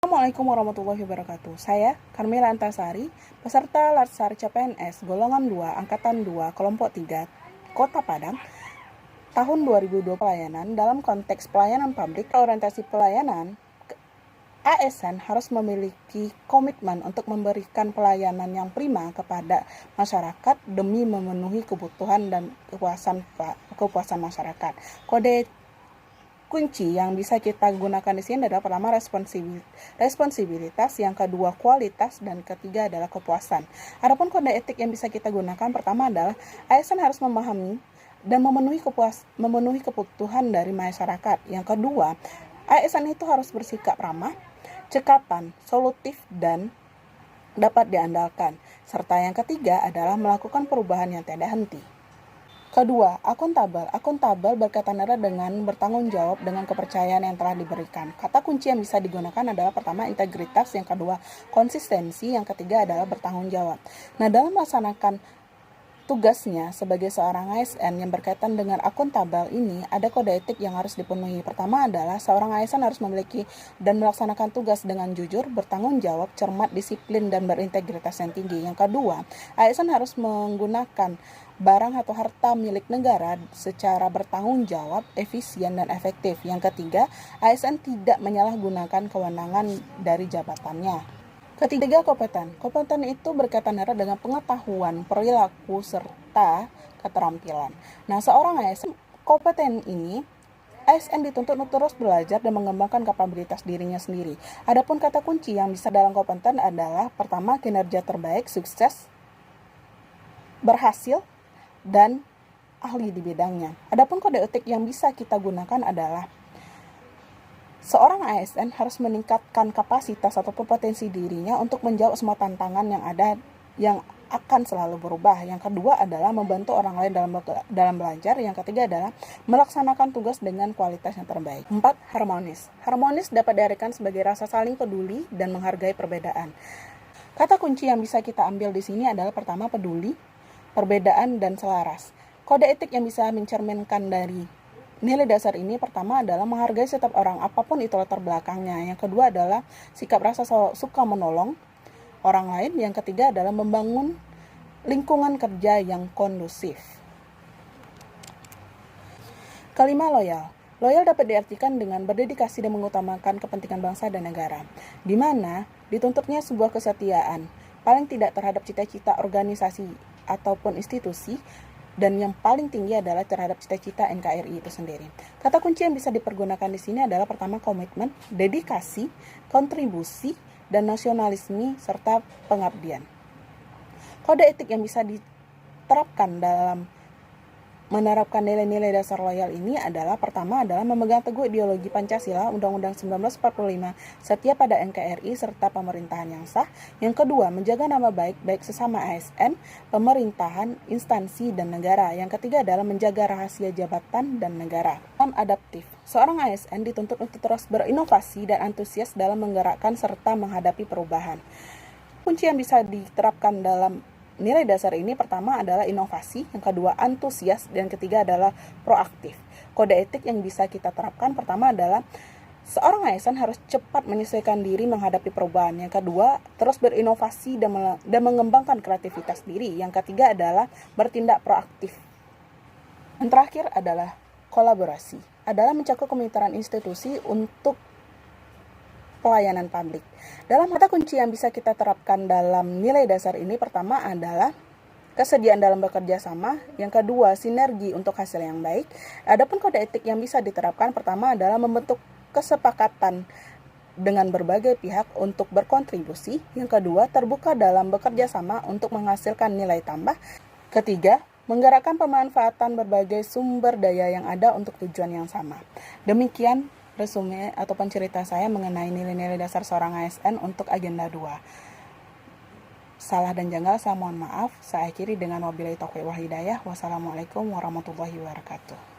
Assalamualaikum warahmatullahi wabarakatuh. Saya Karmila Antasari, peserta Latsar CPNS golongan 2 angkatan 2 kelompok 3 Kota Padang tahun 2020 pelayanan. Dalam konteks pelayanan publik, orientasi pelayanan ASN harus memiliki komitmen untuk memberikan pelayanan yang prima kepada masyarakat demi memenuhi kebutuhan dan kepuasan masyarakat. Kode kunci yang bisa kita gunakan di sini adalah pertama responsibilitas, yang kedua kualitas, dan ketiga adalah kepuasan. Adapun kode etik yang bisa kita gunakan pertama adalah ASN harus memahami dan memenuhi kebutuhan dari masyarakat. Yang kedua, ASN itu harus bersikap ramah, cekatan, solutif, dan dapat diandalkan. Serta yang ketiga adalah melakukan perubahan yang tidak henti. Kedua, akuntabel. Akuntabel berkaitan erat dengan bertanggung jawab dengan kepercayaan yang telah diberikan. Kata kunci yang bisa digunakan adalah pertama integritas, yang kedua konsistensi, yang ketiga adalah bertanggung jawab. Nah, dalam melaksanakan tugasnya sebagai seorang ASN yang berkaitan dengan akuntabel ini, ada kode etik yang harus dipenuhi. Pertama adalah seorang ASN harus memiliki dan melaksanakan tugas dengan jujur, bertanggung jawab, cermat, disiplin, dan berintegritas yang tinggi. Yang kedua, ASN harus menggunakan barang atau harta milik negara secara bertanggung jawab, efisien, dan efektif. Yang ketiga, ASN tidak menyalahgunakan kewenangan dari jabatannya. Ketiga, kompeten. Kompeten itu berkaitan erat dengan pengetahuan, perilaku, serta keterampilan. Nah, seorang ASN kompeten ini, ASN dituntut untuk terus belajar dan mengembangkan kapabilitas dirinya sendiri. Adapun kata kunci yang bisa dalam kompeten adalah pertama, kinerja terbaik, sukses, berhasil, dan ahli di bidangnya. Adapun kode etik yang bisa kita gunakan adalah seorang ASN harus meningkatkan kapasitas ataupun potensi dirinya untuk menjawab semua tantangan yang ada yang akan selalu berubah. Yang kedua adalah membantu orang lain dalam belajar. Yang ketiga adalah melaksanakan tugas dengan kualitas yang terbaik. 4. Harmonis. Harmonis dapat diartikan sebagai rasa saling peduli dan menghargai perbedaan. Kata kunci yang bisa kita ambil di sini adalah pertama peduli, perbedaan, dan selaras. Kode etik yang bisa mencerminkan dari nilai dasar ini pertama adalah menghargai setiap orang apapun itu latar belakangnya. Yang kedua adalah sikap rasa suka menolong orang lain. Yang ketiga adalah membangun lingkungan kerja yang kondusif. Kelima, loyal. Loyal dapat diartikan dengan berdedikasi dan mengutamakan kepentingan bangsa dan negara, di mana dituntutnya sebuah kesetiaan, paling tidak terhadap cita-cita organisasi ataupun institusi, dan yang paling tinggi adalah terhadap cita-cita NKRI itu sendiri. Kata kunci yang bisa dipergunakan di sini adalah pertama komitmen, dedikasi, kontribusi, dan nasionalisme serta pengabdian. Kode etik yang bisa diterapkan dalam menerapkan nilai-nilai dasar loyal ini adalah pertama adalah memegang teguh ideologi Pancasila, Undang-Undang 1945, setia pada NKRI serta pemerintahan yang sah. Yang kedua, menjaga nama baik sesama ASN, pemerintahan, instansi, dan negara. Yang ketiga adalah menjaga rahasia jabatan dan negara. Adaptif. Seorang ASN dituntut untuk terus berinovasi dan antusias dalam menggerakkan serta menghadapi perubahan. Kunci yang bisa diterapkan dalam nilai dasar ini pertama adalah inovasi, yang kedua antusias, dan yang ketiga adalah proaktif. Kode etik yang bisa kita terapkan pertama adalah seorang ASN harus cepat menyesuaikan diri menghadapi perubahan. Yang kedua, terus berinovasi dan mengembangkan kreativitas diri. Yang ketiga adalah bertindak proaktif. Yang terakhir adalah kolaborasi, adalah mencakup kemitraan institusi untuk pelayanan publik. Dalam kata kunci yang bisa kita terapkan dalam nilai dasar ini pertama adalah kesediaan dalam bekerja sama, yang kedua sinergi untuk hasil yang baik. Adapun kode etik yang bisa diterapkan pertama adalah membentuk kesepakatan dengan berbagai pihak untuk berkontribusi, yang kedua terbuka dalam bekerja sama untuk menghasilkan nilai tambah, ketiga menggerakkan pemanfaatan berbagai sumber daya yang ada untuk tujuan yang sama. Demikian resume ataupun cerita saya mengenai nilai-nilai dasar seorang ASN untuk agenda 2. Salah dan janggal saya mohon maaf. Saya akhiri dengan wabillahi taufiq wal hidayah. Wassalamualaikum warahmatullahi wabarakatuh.